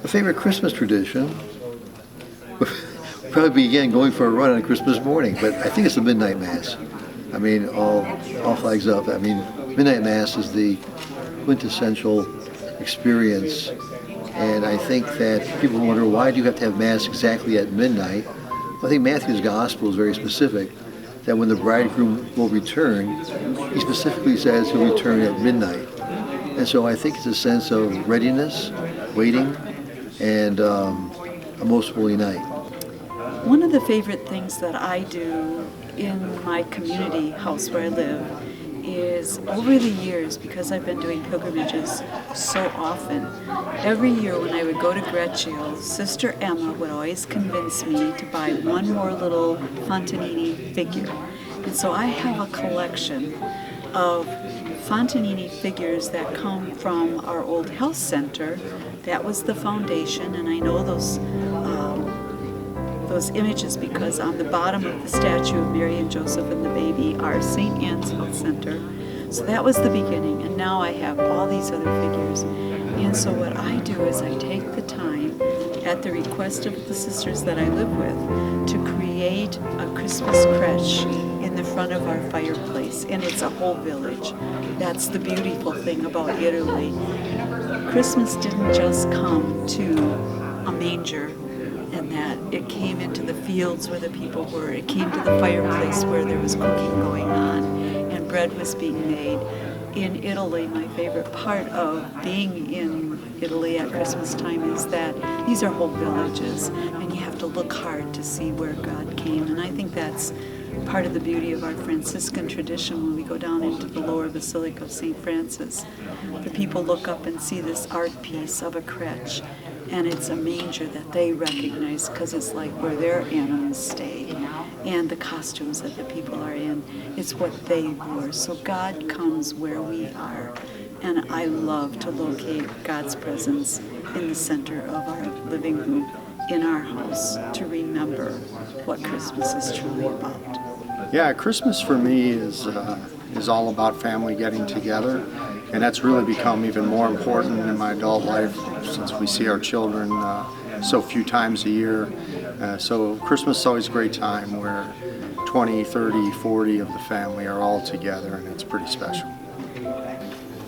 A favorite Christmas tradition would probably be, again, going for a run on Christmas morning, but I think it's the midnight mass. I mean, all flags up. I mean, midnight mass is the quintessential experience, and I think that people wonder, why do you have to have mass exactly at midnight? Well, I think Matthew's gospel is very specific, that when the bridegroom will return, he specifically says he'll return at midnight. And so I think it's a sense of readiness, waiting, and a most holy night. One of the favorite things that I do in my community house where I live is, over the years, because I've been doing pilgrimages so often, every year when I would go to Greccio, Sister Emma would always convince me to buy one more little Fontanini figure. And so I have a collection of Fontanini figures that come from our old health center. That was the foundation, and I know those images because on the bottom of the statue of Mary and Joseph and the baby are St. Anne's Health Center. So that was the beginning, and now I have all these other figures. And so what I do is I take the time, at the request of the sisters that I live with, to create a Christmas creche in the front of our fireplace, and it's a whole village. That's the beautiful thing about Italy. Christmas didn't just come to a manger, and that it came into the fields where the people were. It came to the fireplace where there was cooking going on and bread was being made. In Italy, my favorite part of being in Italy at Christmas time is that these are whole villages, and you have to look hard to see where God came. And I think that's part of the beauty of our Franciscan tradition when we go down into the lower Basilica of St. Francis. The people look up and see this art piece of a creche, and it's a manger that they recognize because it's like where their animals stay, and the costumes that the people are in, it's what they wore. So God comes where we are, and I love to locate God's presence in the center of our living room in our house to remember what Christmas is truly about. Yeah, Christmas for me is all about family getting together, and that's really become even more important in my adult life since we see our children so few times a year. So Christmas is always a great time where 20, 30, 40 of the family are all together, and it's pretty special.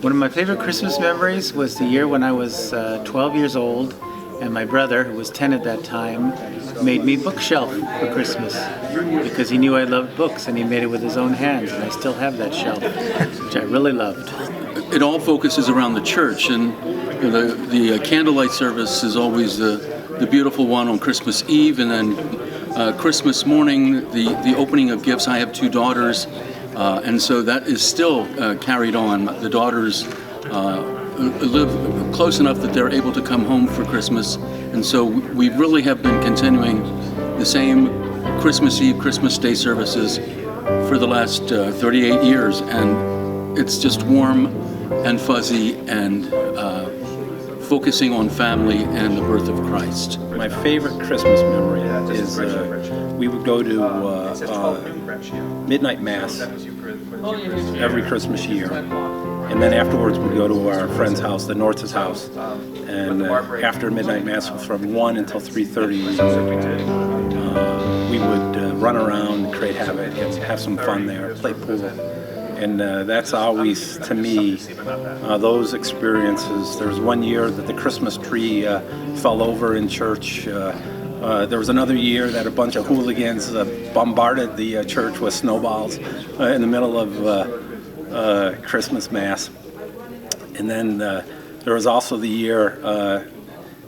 One of my favorite Christmas memories was the year when I was 12 years old, and my brother, who was 10 at that time, made me bookshelf for Christmas because he knew I loved books, and he made it with his own hands, and I still have that shelf, which I really loved. It all focuses around the church, and the candlelight service is always the beautiful one on Christmas Eve, and then Christmas morning, the opening of gifts. I have two daughters, and so that is still carried on. The daughters live close enough that they're able to come home for Christmas, and so we really have been continuing the same Christmas Eve, Christmas Day services for the last 38 years, and it's just warm and fuzzy and focusing on family and the birth of Christ. My favorite Christmas memory is we would go to midnight mass every Christmas year, and then afterwards we'd go to our friend's house, the Nortz's house, and after midnight mass from 1 until 3:30 we would run around, create havoc, have some fun there, play pool. And that's always, to me, those experiences. There was one year that the Christmas tree fell over in church. There was another year that a bunch of hooligans bombarded the church with snowballs in the middle of Christmas Mass. And then there was also the year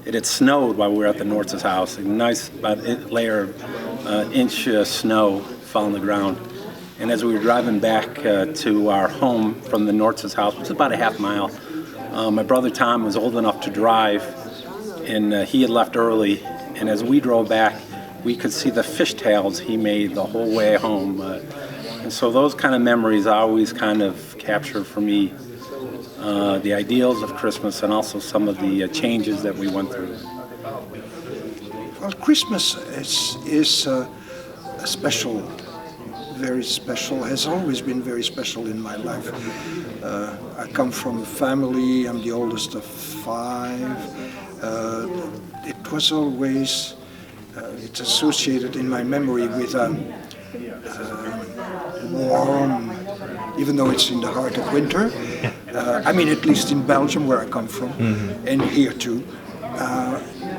it had snowed while we were at the Nortz's house. A nice about layer of inch snow fell on the ground. And as we were driving back to our home from the Nortz's house, which was about a half mile, my brother Tom was old enough to drive, and he had left early. And as we drove back, we could see the fishtails he made the whole way home. And so those kind of memories always kind of capture for me the ideals of Christmas and also some of the changes that we went through. Well, Christmas is a special, very special, has always been very special in my life. I come from a family, I'm the oldest of 5. it was always, it's associated in my memory with warm, even though it's in the heart of winter. I mean, at least in Belgium, where I come from, and here too.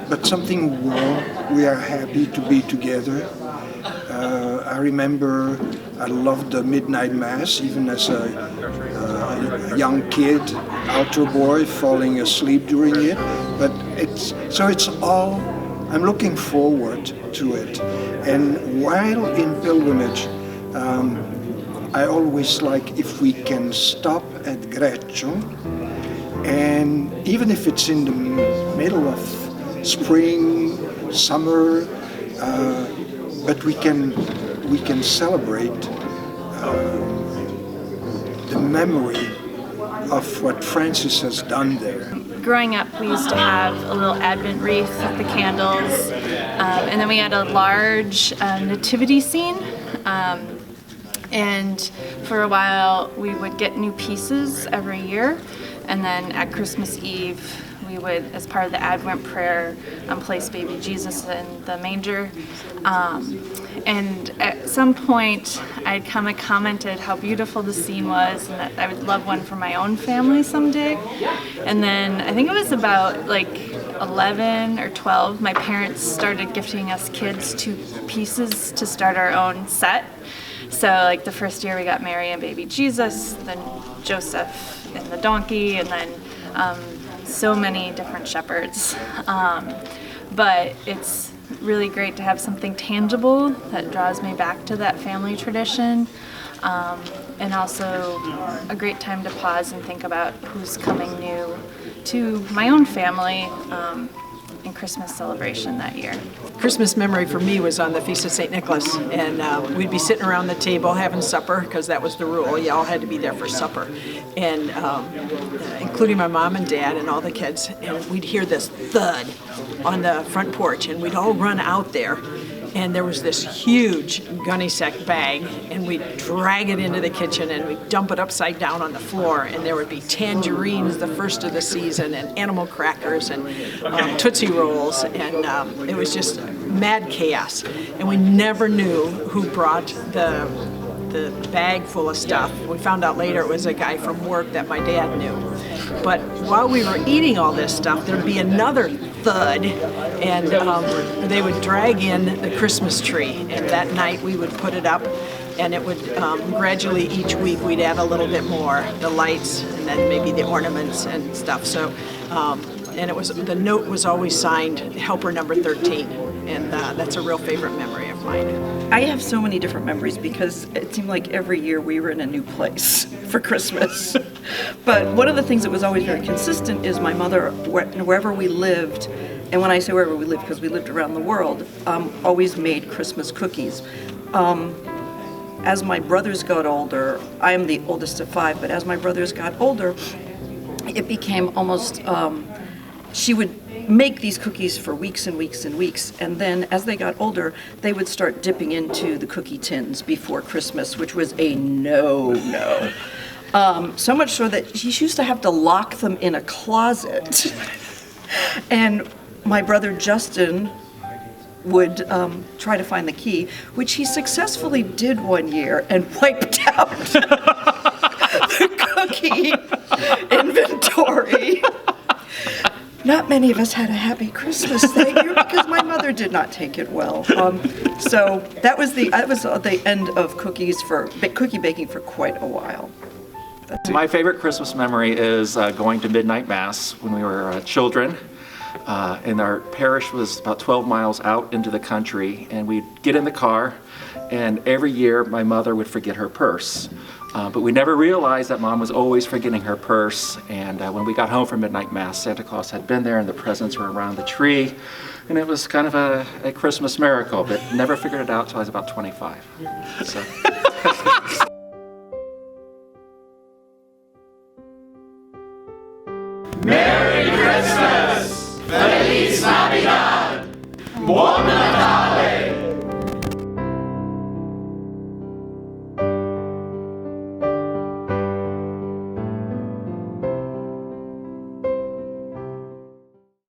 But something warm, we are happy to be together. I remember I loved the midnight mass, even as a young kid, altar boy, falling asleep during it. But it's all, I'm looking forward to it. And while in pilgrimage, I always like if we can stop at Greccio, and even if it's in the middle of spring, summer, but we can celebrate the memory of what Francis has done there. Growing up, we used to have a little Advent wreath with the candles, and then we had a large nativity scene. And for a while, we would get new pieces every year, and then at Christmas Eve, we would, as part of the Advent prayer, place baby Jesus in the manger. And at some point, I'd come and commented how beautiful the scene was, and that I would love one for my own family someday. And then I think it was about like 11 or 12, my parents started gifting us kids 2 pieces to start our own set. So like the first year we got Mary and baby Jesus, then Joseph and the donkey, and then so many different shepherds. But it's really great to have something tangible that draws me back to that family tradition, and also a great time to pause and think about who's coming new to my own family in Christmas celebration that year. Christmas memory for me was on the Feast of St. Nicholas, and we'd be sitting around the table having supper, because that was the rule. You all had to be there for supper, and including my mom and dad and all the kids, and we'd hear this thud on the front porch, and we'd all run out there, and there was this huge gunny sack bag, and we'd drag it into the kitchen, and we'd dump it upside down on the floor, and there would be tangerines, the first of the season, and animal crackers, and Tootsie Rolls, and it was just mad chaos. And we never knew who brought the bag full of stuff. We found out later it was a guy from work that my dad knew. But while we were eating all this stuff, there'd be another thud, and they would drag in the Christmas tree, and that night we would put it up, and it would gradually each week we'd add a little bit more, the lights, and then maybe the ornaments and stuff. So, and it was, the note was always signed Helper number 13, and that's a real favorite memory of mine. I have so many different memories because it seemed like every year we were in a new place for Christmas. But one of the things that was always very consistent is my mother, wherever we lived, and when I say wherever we lived, because we lived around the world, always made Christmas cookies. As my brothers got older, I am the oldest of 5, but as my brothers got older, it became almost, she would make these cookies for weeks and weeks and weeks, and then as they got older, they would start dipping into the cookie tins before Christmas, which was a no-no. So much so that she used to have to lock them in a closet. And my brother Justin would try to find the key, which he successfully did one year and wiped out the cookie inventory. Not many of us had a happy Christmas that year because my mother did not take it well. So that was the end of cookie baking for quite a while. My favorite Christmas memory is going to midnight mass when we were children. And our parish was about 12 miles out into the country, and we'd get in the car, and every year my mother would forget her purse. But we never realized that Mom was always forgetting her purse, and when we got home from midnight mass, Santa Claus had been there and the presents were around the tree, and it was kind of a Christmas miracle, but never figured it out until I was about 25. So. Merry Christmas! Feliz Navidad!